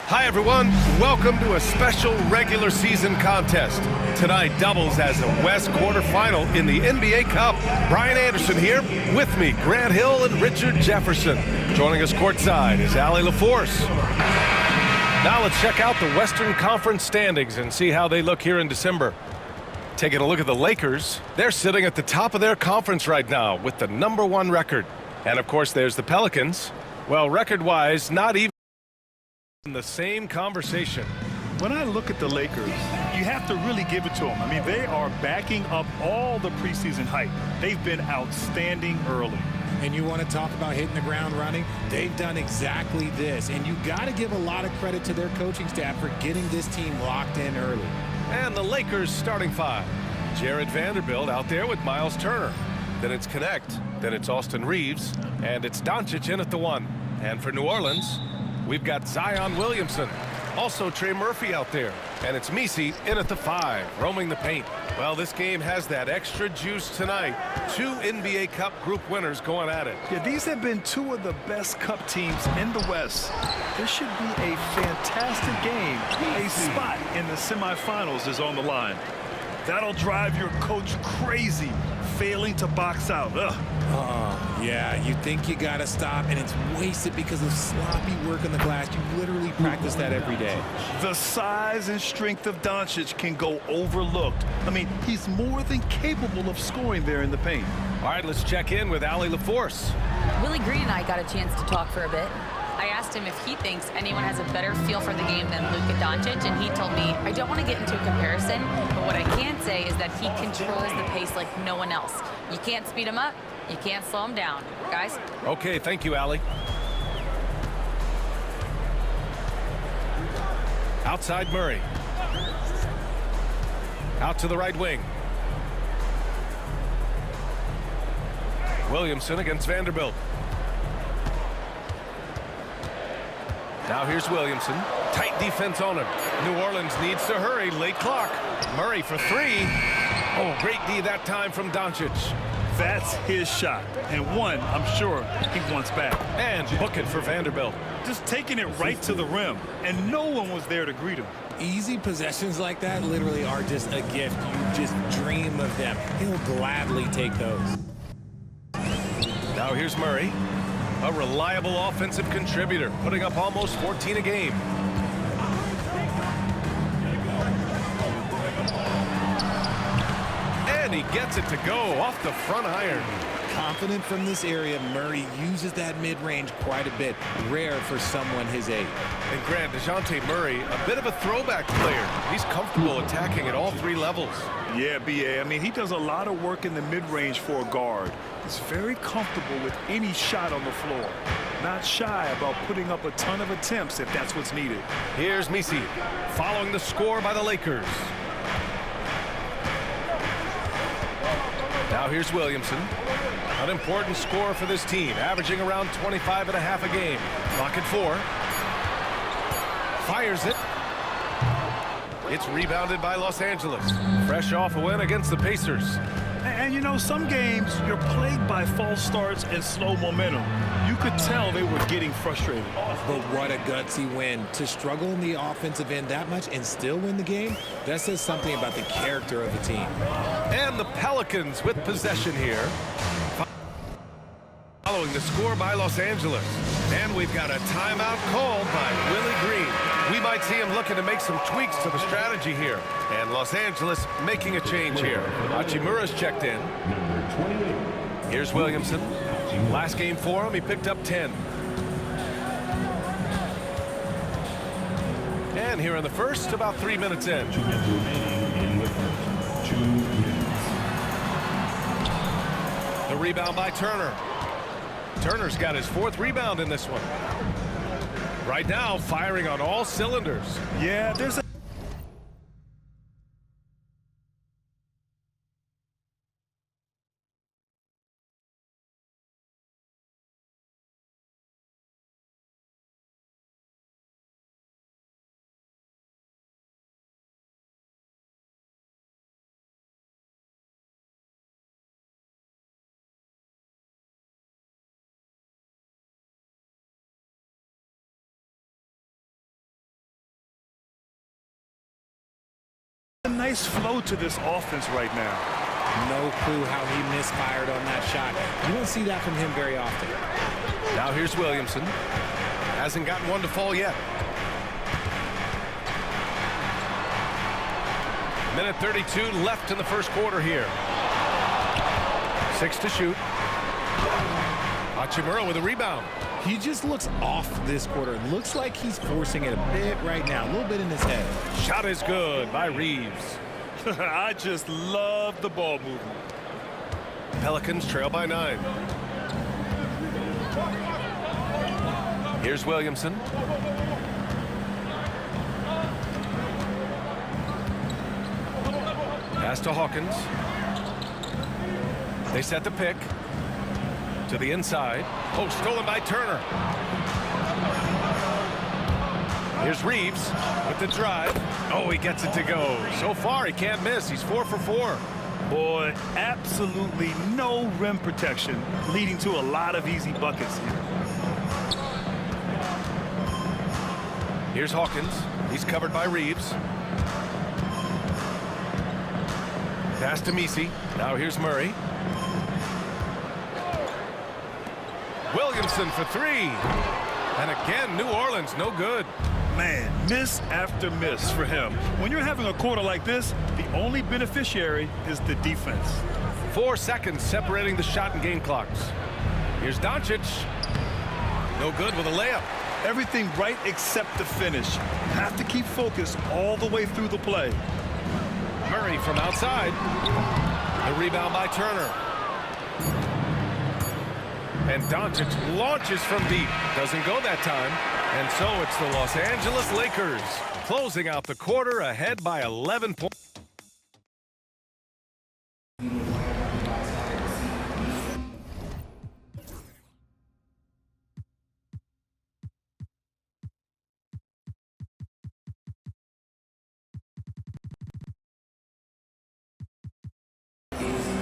Hi, everyone. Welcome to a special regular season contest. Tonight doubles as a West quarterfinal in the NBA Cup. Brian Anderson here. With me, Grant Hill and Richard Jefferson. Joining us courtside is Allie LaForce. Now let's check out the Western Conference standings and see how they look here in December. Taking a look at the Lakers, they're sitting at the top of their conference right now with the #1 record. And of course, there's the Pelicans. Well, record-wise, not even in the same conversation. When I look at the Lakers, you have to really give it to them. I mean, they are backing up all the preseason hype. They've been outstanding early. And you want to talk about hitting the ground running? They've done exactly this. And you got to give a lot of credit to their coaching staff for getting this team locked in early. And the Lakers starting five. Jared Vanderbilt out there with Miles Turner. Then it's Connect. Then it's Austin Reeves. And it's Doncic in at the 1. And for New Orleans, we've got Zion Williamson. Also Trey Murphy out there. And it's Messi in at the 5, roaming the paint. Well, this game has that extra juice tonight. 2 NBA Cup group winners going at it. Yeah, these have been 2 of the best Cup teams in the West. This should be a fantastic game. A spot in the semifinals is on the line. That'll drive your coach crazy, failing to box out. Yeah, you think you got to stop, and it's wasted because of sloppy work on the glass. You literally practice that every day. The size and strength of Doncic can go overlooked. I mean, he's more than capable of scoring there in the paint. All right, let's check in with Allie LaForce. Willie Green and I got a chance to talk for a bit. I asked him if he thinks anyone has a better feel for the game than Luka Doncic, and he told me, I don't want to get into a comparison, but what I can say is that he controls the pace like no one else. You can't speed him up, you can't slow him down. Guys? Okay, thank you, Allie. Outside Murray. Out to the right wing. Williamson against Vanderbilt. Now here's Williamson. Tight defense on him. New Orleans needs to hurry. Late clock. Murray for 3. Oh, great D that time from Doncic. That's his shot. And one, I'm sure, he wants back. And book it for Vanderbilt. Just taking it right to the rim. And no one was there to greet him. Easy possessions like that literally are just a gift. You just dream of them. He'll gladly take those. Now here's Murray. A reliable offensive contributor, putting up almost 14 a game. And he gets it to go off the front iron. Confident from this area, Murray uses that mid-range quite a bit. Rare for someone his age. And Grant, DeJounte Murray, a bit of a throwback player. He's comfortable attacking at all 3 levels. Yeah, B.A. I mean, he does a lot of work in the mid-range for a guard. He's very comfortable with any shot on the floor. Not shy about putting up a ton of attempts if that's what's needed. Here's Messi, following the score by the Lakers. Now here's Williamson. An important score for this team, averaging around 25 and a half a game. Clock at 4. Fires it. It's rebounded by Los Angeles. Fresh off a win against the Pacers. And you know, some games you're plagued by false starts and slow momentum. You could tell they were getting frustrated. But what a gutsy win. To struggle in the offensive end that much and still win the game, that says something about the character of the team. And the Pelicans with possession here. Following the score by Los Angeles. And we've got a timeout called by Willie Green. We might see him looking to make some tweaks to the strategy here. And Los Angeles making a change here. Hachimura's checked in. Here's Williamson. Last game for him, he picked up 10. And here in the first, about 3 minutes in. 2 minutes remaining in the first. 2 minutes. The rebound by Turner. Turner's got his 4th rebound in this one. Right now, firing on all cylinders. Yeah, there's a nice flow to this offense right now. No clue how he misfired on that shot. You don't see that from him very often. Now here's Williamson. Hasn't gotten one to fall yet. Minute 32 left in the first quarter here. 6 to shoot. Hachimura with a rebound. He just looks off this quarter. Looks like he's forcing it a bit right now. A little bit in his head. Shot is good by Reeves. I just love the ball movement. Pelicans trail by 9. Here's Williamson. Pass to Hawkins. They set the pick. To the inside. Oh, stolen by Turner. Here's Reeves with the drive. Oh, he gets it to go. So far, he can't miss. He's 4 for 4. Boy, absolutely no rim protection, leading to a lot of easy buckets here. Here's Hawkins. He's covered by Reeves. Pass to Messi. Now here's Murray. Williamson for 3. And again, New Orleans, no good. Man, miss after miss for him. When you're having a quarter like this, the only beneficiary is the defense. 4 seconds separating the shot and game clocks. Here's Doncic. No good with a layup. Everything right except the finish. Have to keep focused all the way through the play. Murray from outside. The rebound by Turner. And Doncic launches from deep. Doesn't go that time. And so it's the Los Angeles Lakers closing out the quarter ahead by 11 points.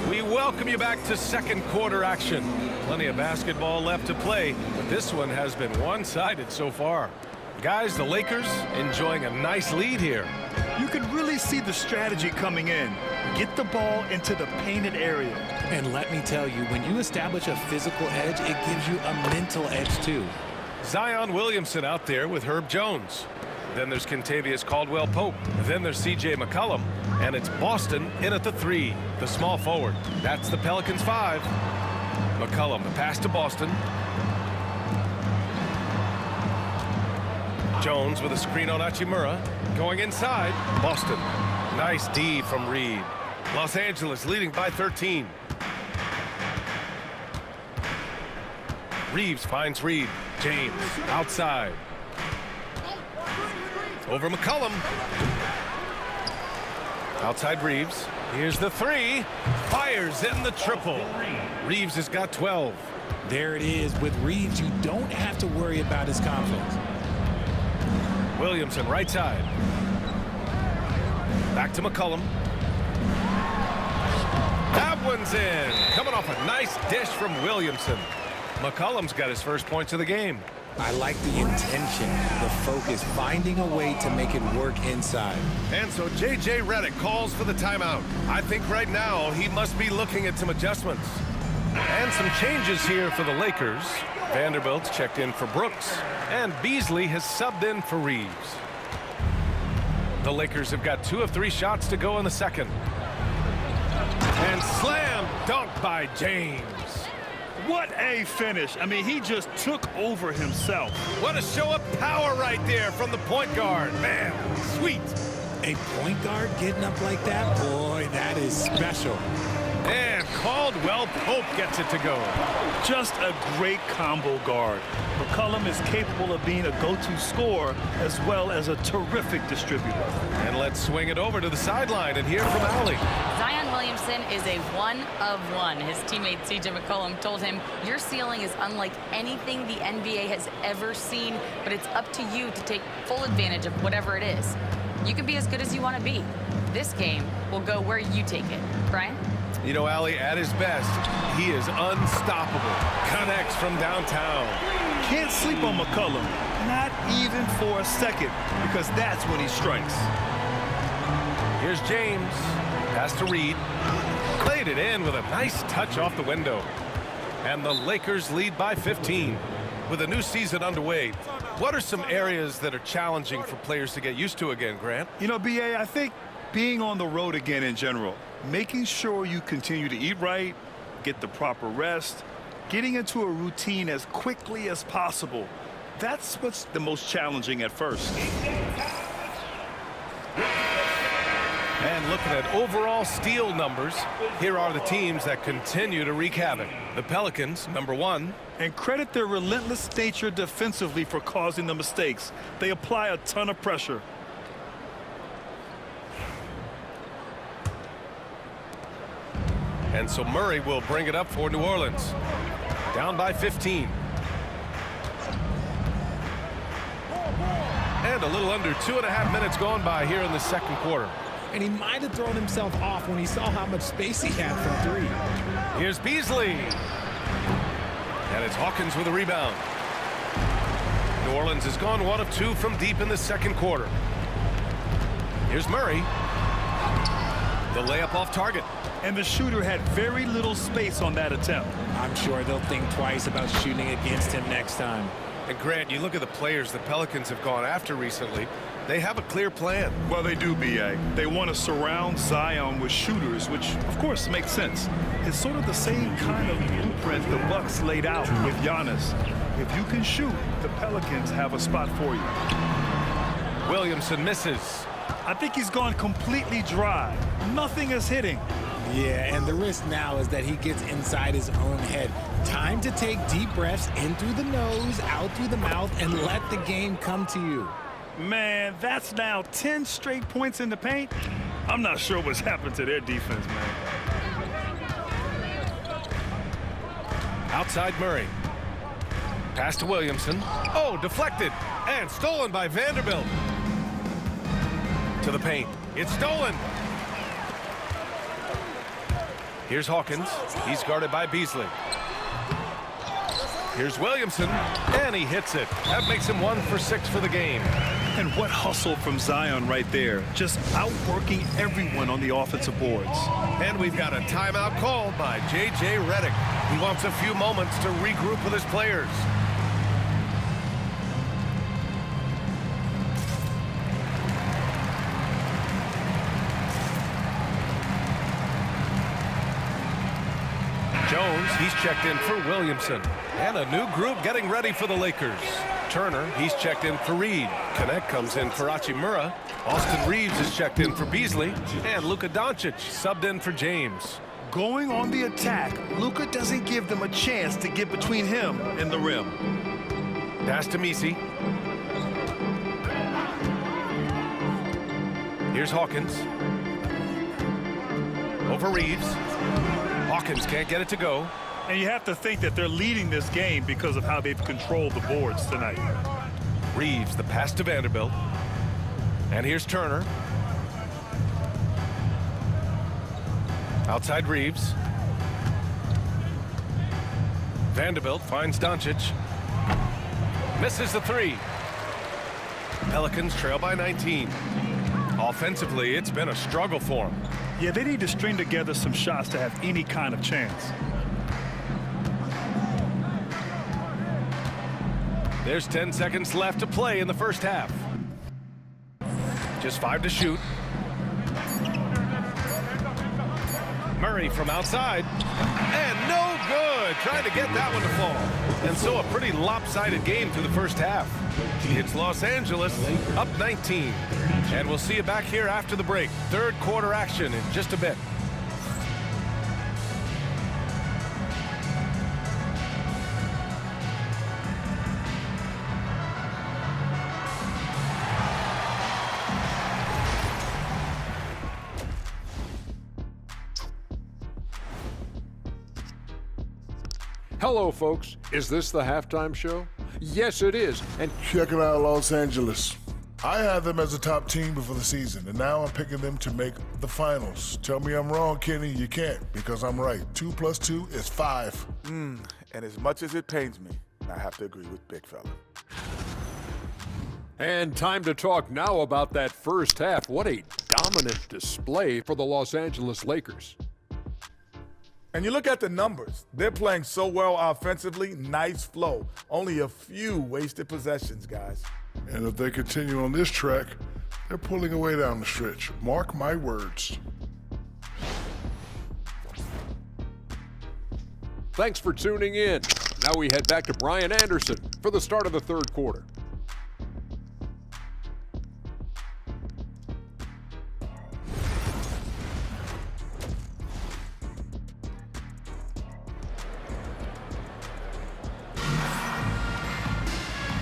We welcome you back to second quarter action. Plenty of basketball left to play, but this one has been one-sided so far. Guys, the Lakers enjoying a nice lead here. You can really see the strategy coming in. Get the ball into the painted area. And let me tell you, when you establish a physical edge, it gives you a mental edge too. Zion Williamson out there with Herb Jones. Then there's Kentavious Caldwell-Pope. Then there's C.J. McCollum. And it's Boston in at the 3, the small forward. That's the Pelicans 5. McCollum, the pass to Boston. Jones with a screen on Hachimura. Going inside. Boston. Nice D from Reed. Los Angeles leading by 13. Reeves finds Reed. James outside. Over McCollum. Outside Reeves. Here's the 3. Fires in the triple. Reeves has got 12. There it is. With Reeves, you don't have to worry about his confidence. Williamson right side. Back to McCollum. That one's in. Coming off a nice dish from Williamson. McCollum's got his first points of the game. I like the intention, the focus, finding a way to make it work inside. And so J.J. Redick calls for the timeout. I think right now he must be looking at some adjustments. And some changes here for the Lakers. Vanderbilt's checked in for Brooks. And Beasley has subbed in for Reeves. The Lakers have got 2 of 3 shots to go in the second. And slam dunk by James. What a finish. I mean, he just took over himself. What a show of power right there from the point guard. Man, sweet. A point guard getting up like that? Boy, that is special. And Caldwell-Pope gets it to go. Just a great combo guard. McCollum is capable of being a go-to scorer as well as a terrific distributor. And let's swing it over to the sideline and hear from Allie. Zion Williamson is a 1 of 1. His teammate C.J. McCollum told him, your ceiling is unlike anything the NBA has ever seen, but it's up to you to take full advantage of whatever it is. You can be as good as you want to be. This game will go where you take it. Brian? You know, Allie, at his best, he is unstoppable. Connects from downtown. Can't sleep on McCollum, not even for a second, because that's when he strikes. Here's James. Pass to Reed. Played it in with a nice touch off the window. And the Lakers lead by 15. With a new season underway, what are some areas that are challenging for players to get used to again, Grant? You know, B.A., I think being on the road again in general, making sure you continue to eat right, get the proper rest, getting into a routine as quickly as possible. That's what's the most challenging at first. And looking at overall steal numbers, here are the teams that continue to wreak havoc. The Pelicans, number 1. And credit their relentless nature defensively for causing the mistakes. They apply a ton of pressure. And so Murray will bring it up for New Orleans. Down by 15. And a little under 2.5 minutes gone by here in the second quarter. And he might have thrown himself off when he saw how much space he had from 3. Here's Beasley. And it's Hawkins with a rebound. New Orleans has gone 1 of 2 from deep in the second quarter. Here's Murray. The layup off target. And the shooter had very little space on that attempt. I'm sure they'll think twice about shooting against him next time. And Grant, you look at the players the Pelicans have gone after recently. They have a clear plan. Well, they do, B.A. They want to surround Zion with shooters, which, of course, makes sense. It's sort of the same kind of blueprint the Bucks laid out with Giannis. If you can shoot, the Pelicans have a spot for you. Williamson misses. I think he's gone completely dry. Nothing is hitting. Yeah, and the risk now is that he gets inside his own head. Time to take deep breaths in through the nose, out through the mouth, and let the game come to you. Man, that's now 10 straight points in the paint. I'm not sure what's happened to their defense, man. Outside Murray. Pass to Williamson. Oh, deflected. And stolen by Vanderbilt. To the paint. It's stolen. Here's Hawkins. He's guarded by Beasley. Here's Williamson. And he hits it. That makes him 1 for 6 for the game. And what hustle from Zion right there. Just outworking everyone on the offensive boards. And we've got a timeout called by J.J. Redick. He wants a few moments to regroup with his players. Jones, he's checked in for Williamson. And a new group getting ready for the Lakers. Turner, he's checked in for Reed. Connect comes in for Hachimura. Austin Reeves is checked in for Beasley. And Luka Doncic subbed in for James. Going on the attack, Luka doesn't give them a chance to get between him and the rim. Pass to Messi. Here's Hawkins. Over Reeves. Hawkins can't get it to go. And you have to think that they're leading this game because of how they've controlled the boards tonight. Reeves, the pass to Vanderbilt. And here's Turner. Outside Reeves. Vanderbilt finds Doncic. Misses the 3. Pelicans trail by 19. Offensively, it's been a struggle for them. Yeah, they need to string together some shots to have any kind of chance. There's 10 seconds left to play in the first half. Just 5 to shoot. Murray from outside. And no good. Trying to get that one to fall. And so a pretty lopsided game through the first half. It's Los Angeles up 19. And we'll see you back here after the break. Third quarter action in just a bit. Hello, folks. Is this the halftime show? Yes, it is. And Check it out, Los Angeles. I had them as a top team before the season, and now I'm picking them to make the finals. Tell me I'm wrong, Kenny. You can't, because I'm right. 2 + 2 is 5. And as much as it pains me, I have to agree with Big Fella. And time to talk now about that first half. What a dominant display for the Los Angeles Lakers. And you look at the numbers. They're playing so well offensively. Nice flow. Only a few wasted possessions, guys. And if they continue on this track, they're pulling away down the stretch. Mark my words. Thanks for tuning in. Now we head back to Brian Anderson for the start of the third quarter.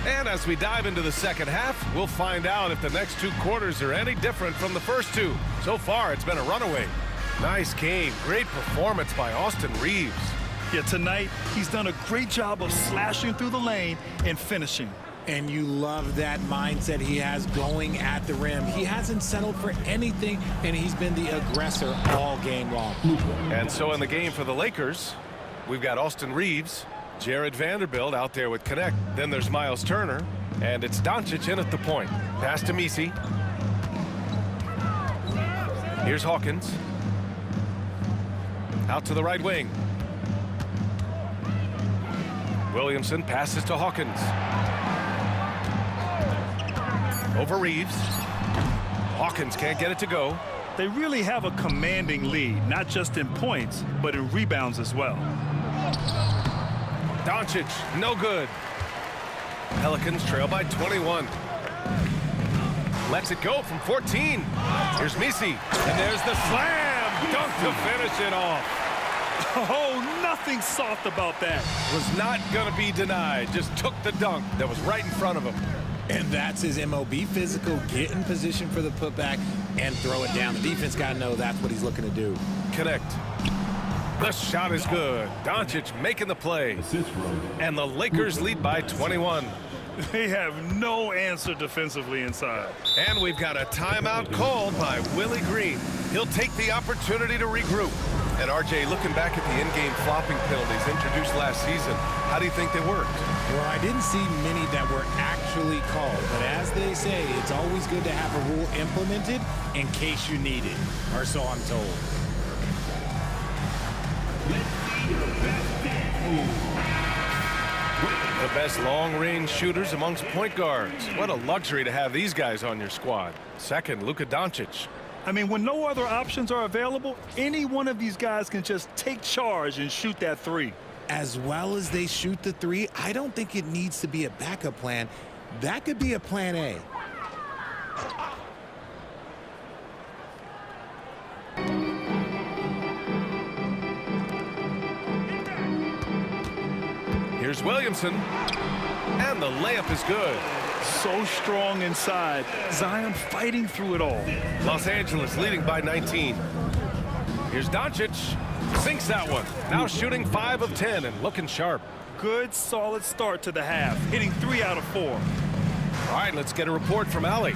And as we dive into the second half, we'll find out if the next 2 quarters are any different from the first 2. So far, it's been a runaway. Nice game. Great performance by Austin Reaves. Yeah, tonight, he's done a great job of slashing through the lane and finishing. And you love that mindset he has going at the rim. He hasn't settled for anything, and he's been the aggressor all game long. And so in the game for the Lakers, we've got Austin Reaves, Jared Vanderbilt out there with Connect. Then there's Miles Turner, and it's Doncic in at the point. Pass to Messi. Here's Hawkins. Out to the right wing. Williamson passes to Hawkins. Over Reaves. Hawkins can't get it to go. They really have a commanding lead, not just in points, but in rebounds as well. Doncic, no good. Pelicans trail by 21. Lets it go from 14. Here's Messi, and there's the slam dunk to finish it off. Oh, nothing soft about that. Was not going to be denied. Just took the dunk that was right in front of him. And that's his MOB physical, get in position for the putback and throw it down. The defense got to know that's what he's looking to do. Connect. The shot is good. Doncic making the play. And the Lakers lead by 21. They have no answer defensively inside. And we've got a timeout called by Willie Green. He'll take the opportunity to regroup. And RJ, looking back at the in-game flopping penalties introduced last season, how do you think they worked? Well, I didn't see many that were actually called, but as they say, it's always good to have a rule implemented in case you need it, or so I'm told. The best long-range shooters amongst point guards. What a luxury to have these guys on your squad. Second, Luka Doncic. I mean, when no other options are available, any one of these guys can just take charge and shoot that 3. As well as they shoot the 3, I don't think it needs to be a backup plan. That could be a plan A. Here's Williamson. And the layup is good. So strong inside. Zion fighting through it all. Los Angeles leading by 19. Here's Doncic. Sinks that one. Now shooting 5 of 10 and looking sharp. Good, solid start to the half, hitting 3 out of 4. All right, let's get a report from Allie.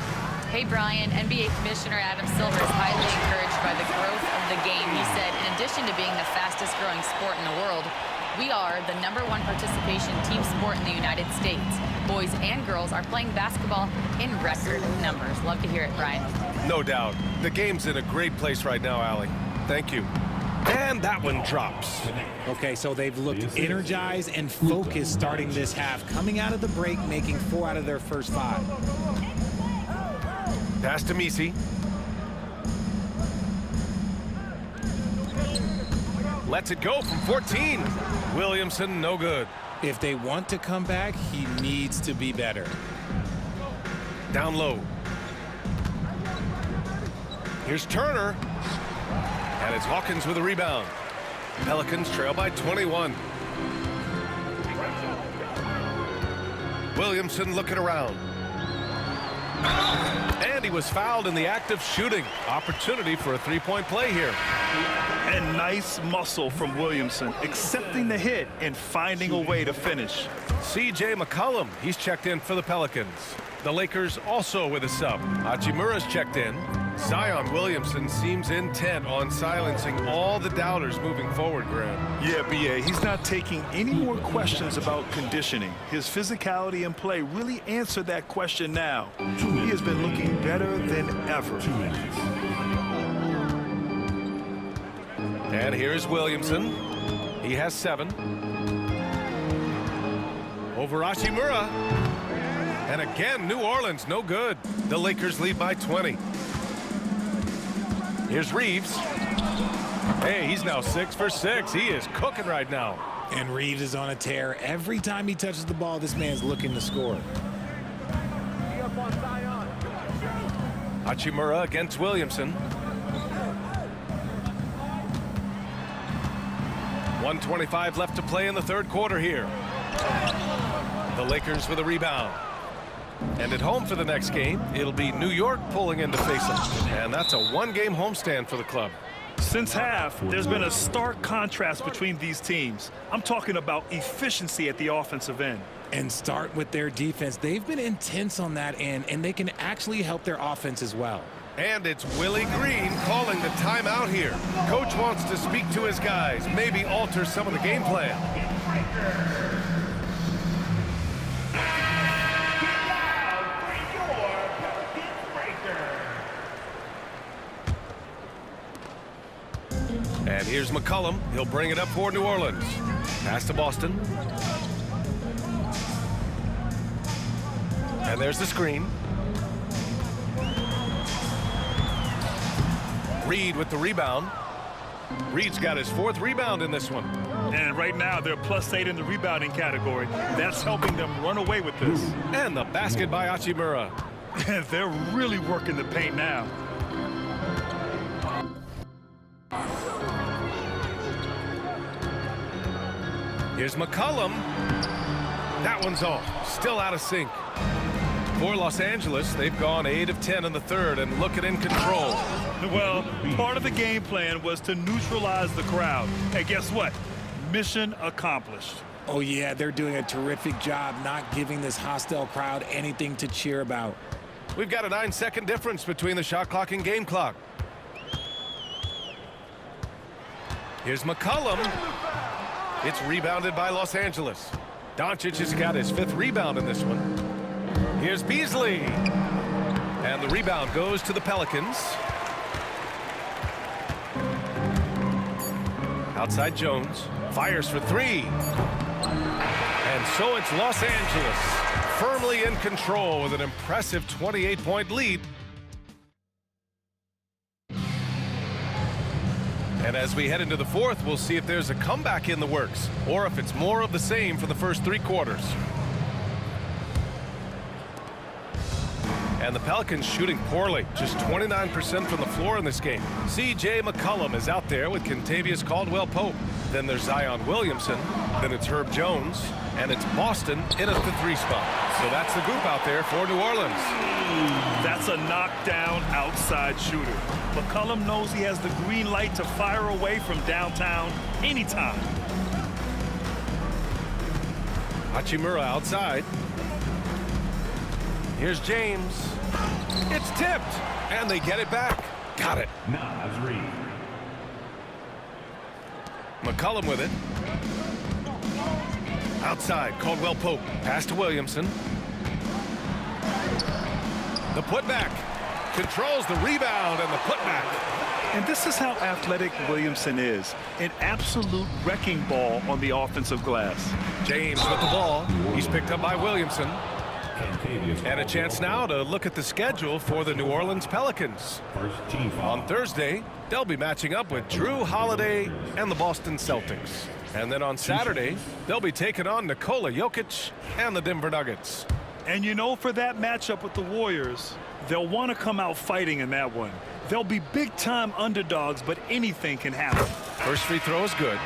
Hey, Brian. NBA Commissioner Adam Silver is highly encouraged by the growth of the game. He said, in addition to being the fastest growing sport in the world, we are the #1 participation team sport in the United States. Boys and girls are playing basketball in record numbers. Love to hear it, Brian. No doubt. The game's in a great place right now, Allie. Thank you. And that one drops. Okay, so they've looked energized and focused starting this half, coming out of the break, making 4 out of their first 5. Pass to Messi. Lets it go from 14. Williamson, no good. If they want to come back, he needs to be better. Down low. Here's Turner. And it's Hawkins with a rebound. Pelicans trail by 21. Williamson looking around. And he was fouled in the act of shooting. Opportunity for a 3-point play here. And nice muscle from Williamson, accepting the hit and finding a way to finish. C.J. McCollum, he's checked in for the Pelicans. The Lakers also with a sub. Hachimura's checked in. Zion Williamson seems intent on silencing all the doubters moving forward, Graham. Yeah, B.A., he's not taking any more questions about conditioning. His physicality and play really answered that question now. He has been looking better than ever. 2 minutes. And here's Williamson. He has 7. Over Hachimura. And again, New Orleans, no good. The Lakers lead by 20. Here's Reeves. Hey, he's now 6 for 6. He is cooking right now. And Reeves is on a tear. Every time he touches the ball, this man's looking to score. Hachimura against Williamson. 1:25 left to play in the third quarter here. The Lakers with a rebound. And at home for the next game, it'll be New York pulling in to face them. And that's a 1-game homestand for the club. Since half, there's been a stark contrast between these teams. I'm talking about efficiency at the offensive end. And start with their defense. They've been intense on that end, and they can actually help their offense as well. And it's Willie Green calling the timeout here. Coach wants to speak to his guys, maybe alter some of the game plan. And here's McCollum. He'll bring it up for New Orleans. Pass to Boston. And there's the screen. Reed with the rebound. Reed's got his 4th rebound in this one. And right now, they're +8 in the rebounding category. That's helping them run away with this. And the basket by Hachimura. They're really working the paint now. Here's McCollum. That one's off. Still out of sync. For Los Angeles, they've gone 8 of 10 in the third and looking in control. Well, part of the game plan was to neutralize the crowd. Hey, guess what? Mission accomplished. Oh, yeah, they're doing a terrific job not giving this hostile crowd anything to cheer about. We've got a 9-second difference between the shot clock and game clock. Here's McCollum. It's rebounded by Los Angeles. Doncic has got his 5th rebound in this one. Here's Beasley. And the rebound goes to the Pelicans. Outside Jones. Fires for 3. And so it's Los Angeles firmly in control with an impressive 28-point lead. And as we head into the fourth, we'll see if there's a comeback in the works or if it's more of the same for the first 3 quarters. And the Pelicans shooting poorly, just 29% from the floor in this game. C.J. McCollum is out there with Kentavious Caldwell-Pope. Then there's Zion Williamson. Then it's Herb Jones. And it's Boston in at the 3 spot. So that's the group out there for New Orleans. That's a knockdown outside shooter. McCollum knows he has the green light to fire away from downtown anytime. Hachimura outside. Here's James. It's tipped, and they get it back. Got it. Naz Reid. McCollum with it. Outside, Caldwell-Pope. Pass to Williamson. The putback. Controls the rebound and the putback. And this is how athletic Williamson is. An absolute wrecking ball on the offensive glass. James with the ball. He's picked up by Williamson. And a chance now to look at the schedule for the New Orleans Pelicans. First team foul. On Thursday, they'll be matching up with Drew Holiday and the Boston Celtics. And then on Saturday, they'll be taking on Nikola Jokic and the Denver Nuggets. And you know, for that matchup with the Warriors, they'll want to come out fighting in that one. They'll be big-time underdogs, but anything can happen. First free throw is good.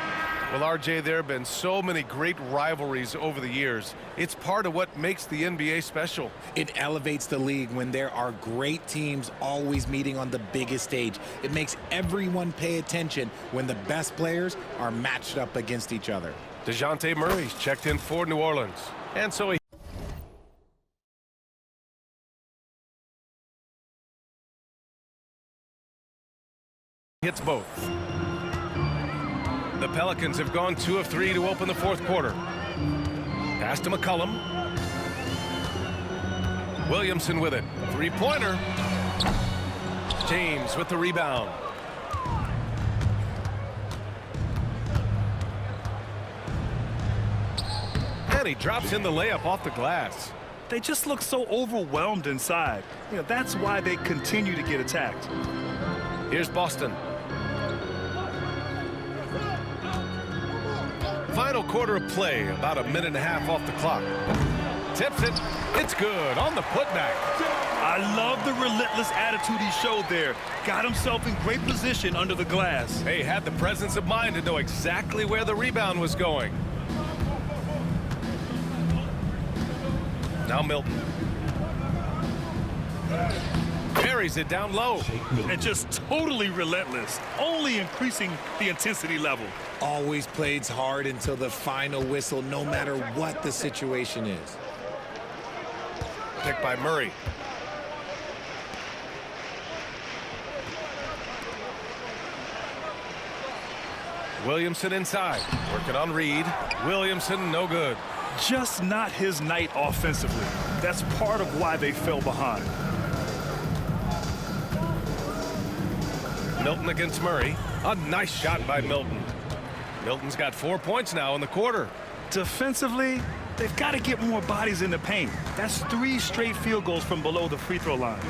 Well, RJ, there have been so many great rivalries over the years. It's part of what makes the NBA special. It elevates the league when there are great teams always meeting on the biggest stage. It makes everyone pay attention when the best players are matched up against each other. DeJounte Murray's checked in for New Orleans. And so he hits both. The Pelicans have gone 2 of 3 to open the fourth quarter. Pass to McCollum. Williamson with it. Three-pointer. James with the rebound. And he drops in the layup off the glass. They just look so overwhelmed inside. You know, that's why they continue to get attacked. Here's Boston. Final quarter of play, about a minute and a half off the clock. Tips it. It's good on the putback. I love the relentless attitude he showed there. Got himself in great position under the glass. Hey, had the presence of mind to know exactly where the rebound was going. Now Milton. Buries it down low. And just totally relentless, only increasing the intensity level. Always plays hard until the final whistle, no matter what the situation is. Picked by Murray. Williamson inside. Working on Reed. Williamson, no good. Just not his night offensively. That's part of why they fell behind. Milton against Murray. A nice shot by Milton. Milton's got 4 points now in the quarter. Defensively, they've got to get more bodies in the paint. That's 3 straight field goals from below the free throw line.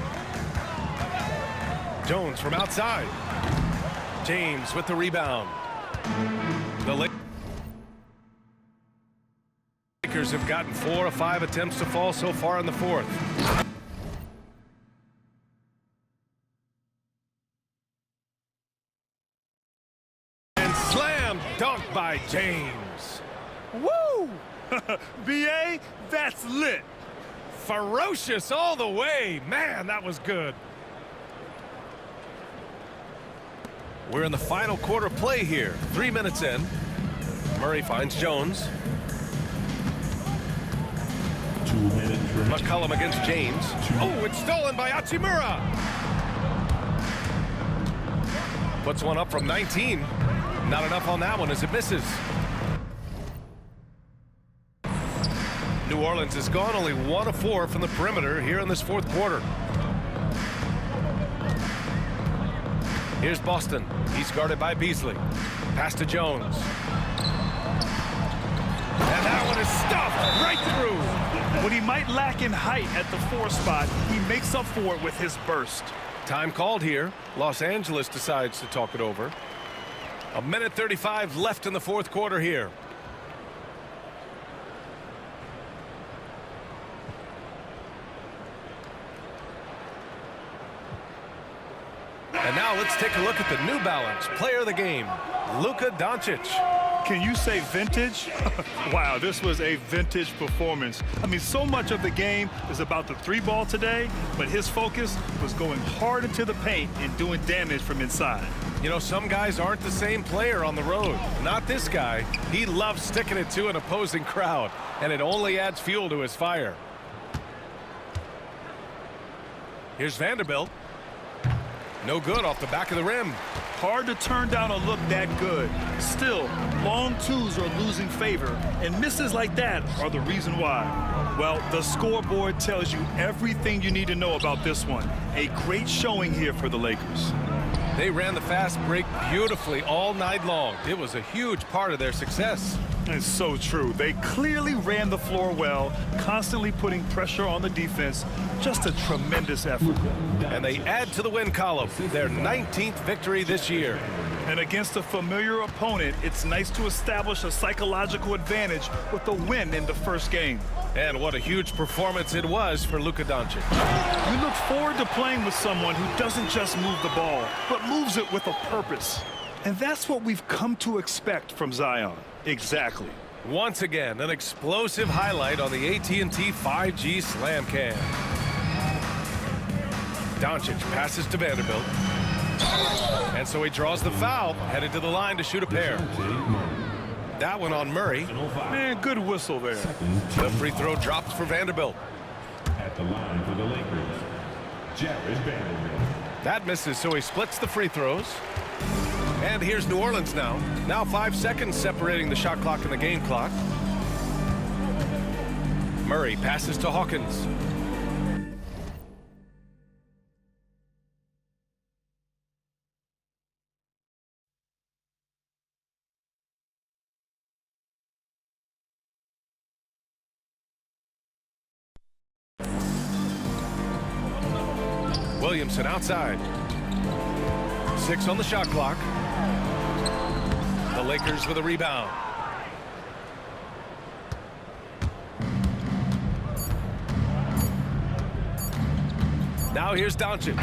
Jones from outside. James with the rebound. The Lakers have gotten 4 of 5 attempts to fall so far in the fourth. And slam dunk by James. Woo! BA, that's lit. Ferocious all the way. Man, that was good. We're in the final quarter play here. 3 minutes in. Murray finds Jones. 2 minutes. McCollum against James. Oh, it's stolen by Hachimura. Puts one up from 19. Not enough on that one as it misses. New Orleans has gone only 1 of 4 from the perimeter here in this fourth quarter. Here's Boston. He's guarded by Beasley. Pass to Jones. And that one is stuffed right through. When he might lack in height at the 4 spot, he makes up for it with his burst. Time called here. Los Angeles decides to talk it over. A minute 35 left in the fourth quarter here. And now let's take a look at the New Balance player of the game, Luka Doncic. Can you say vintage? Wow, this was a vintage performance. I mean, so much of the game is about the 3-ball today, but his focus was going hard into the paint and doing damage from inside. You know, some guys aren't the same player on the road. Not this guy. He loves sticking it to an opposing crowd, and it only adds fuel to his fire. Here's Vanderbilt. No good off the back of the rim. Hard to turn down a look that good. Still, long twos are losing favor, and misses like that are the reason why. Well, the scoreboard tells you everything you need to know about this one. A great showing here for the Lakers. They ran the fast break beautifully all night long. It was a huge part of their success. It's so true. They clearly ran the floor well, constantly putting pressure on the defense. Just a tremendous effort. And they add to the win column, their 19th victory this year. And against a familiar opponent, it's nice to establish a psychological advantage with a win in the first game. And what a huge performance it was for Luka Doncic. You look forward to playing with someone who doesn't just move the ball, but moves it with a purpose. And that's what we've come to expect from Zion. Exactly. Once again, an explosive highlight on the AT&T 5G Slam Cam. Doncic passes to Vanderbilt. And so he draws the foul, headed to the line to shoot a pair. That one on Murray. Man, good whistle there. The free throw drops for Vanderbilt. At the line for the Lakers, Jared Vanderbilt. That misses, so he splits the free throws. And here's New Orleans now. Now 5 seconds separating the shot clock and the game clock. Murray passes to Hawkins. Williamson outside. 6 on the shot clock. The Lakers with a rebound. Now here's Doncic.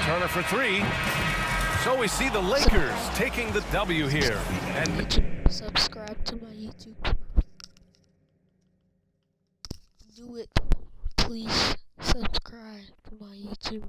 Turner for 3. So we see the Lakers taking the W here. And subscribe to my YouTube. Do it. Please subscribe to my YouTube.